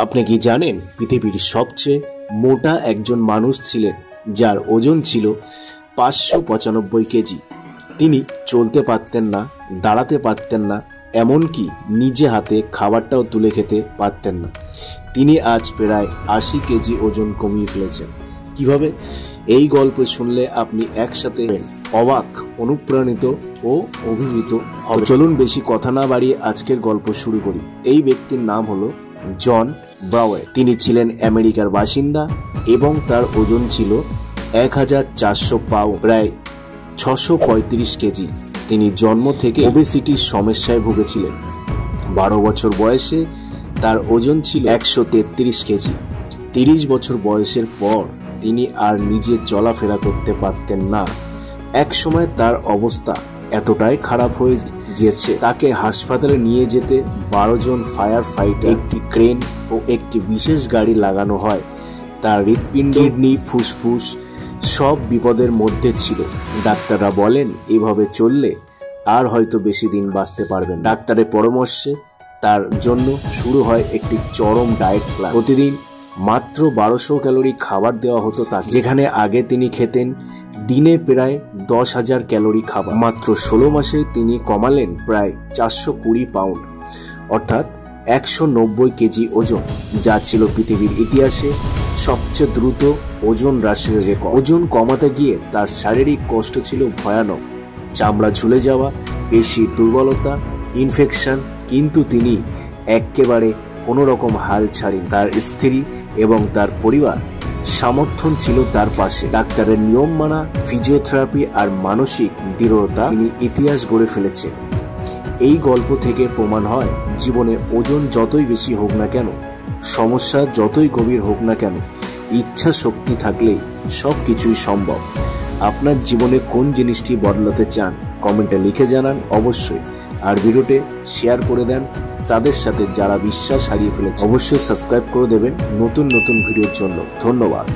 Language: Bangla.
আপনি কি জানেন পৃথিবীর সবচেয়ে মোটা একজন মানুষ ছিলেন যার ওজন ছিল 595 কেজি। তিনি চলতে পারতেন না, দাঁড়াতে পারতেন না, এমনকি নিজে হাতে খাবারটাও তুলে খেতে পারতেন না। তিনি আজ প্রায় 80 কেজি ওজন কমিয়ে ফেলেছেন। কিভাবে? এই গল্প শুনলে আপনি একসাথে অবাক, অনুপ্রাণিত ও অভিভূত হবে। চলুন বেশি কথা না বাড়িয়ে আজকের গল্প শুরু করি। এই ব্যক্তির নাম হলো জন ব্রাউয়ার। তিনি ছিলেন আমেরিকার বাসিন্দা এবং তার ওজন ছিল 1400 পাউন্ড, প্রায় 635 কেজি। তিনি জন্ম থেকে ওবেসিটির সমস্যায় ভুগেছিলেন। 12 বছর বয়সে তার ওজন ছিল 133 কেজি। 30 বছর বয়সের পর তিনি আর নিজে চলাফেরা করতে পারতেন না। এক সময় তার অবস্থা এতটাই খারাপ হয়ে গিয়েছে তাকে হাসপাতালে নিয়ে যেতে 12 জন ফায়ার ফাইটার, একটি ক্রেন ও একটি বিশেষ গাড়ি লাগানো হয়। তার হৃৎপিণ্ড, কিডনি, ফুসফুস সব বিপদের মধ্যে ছিল। ডাক্তাররা বলেন এভাবে চললে আর হয়তো বেশি দিন বাঁচতে পারবেন। ডাক্তারের পরামর্শে তার জন্য শুরু হয় একটি চরম ডায়েট প্ল্যান। প্রতিদিন মাত্র 1200 ক্যালোরি খাবার দেওয়া হতো তাকে, যেখানে আগে তিনি খেতেন দিনে প্রায় 10,000 ক্যালোরি খাবার। মাত্র 16 মাসে তিনি কমালেন প্রায় 420 পাউন্ড, অর্থাৎ 190 কেজি ওজন, যা ছিল পৃথিবীর ইতিহাসে সবচেয়ে দ্রুত ওজন হ্রাসের রেকর্ড। ওজন কমাতে গিয়ে তার শারীরিক কষ্ট ছিল ভয়ানক, চামড়া ঝুলে যাওয়া, পেশি দুর্বলতা, ইনফেকশন, কিন্তু তিনি একেবারে কোনো রকম হাল ছাড়েন। তার স্ত্রী এবং তার পরিবার সমর্থন ছিল তার পাশে। ডাক্তারের নিয়ম মানা, ফিজিওথেরাপি আর মানসিক দৃঢ়তা, তিনি ইতিহাস গড়ে ফেলেছে। এই গল্প থেকে প্রমাণ হয় জীবনে ওজন যতই বেশি হোক না কেন, সমস্যা যতই গভীর হোক না কেন, ইচ্ছা শক্তি থাকলে সবকিছুই সম্ভব। আপনার জীবনে কোন জিনিসটি বদলাতে চান কমেন্টে লিখে জানান অবশ্যই, আর ভিডিওটি শেয়ার করে দেন তাদের সাথে যারা বিশ্বাস হারিয়ে ফেলেছে। অবশ্যই সাবস্ক্রাইব করে দেবেন নতুন নতুন ভিডিওর জন্য। ধন্যবাদ।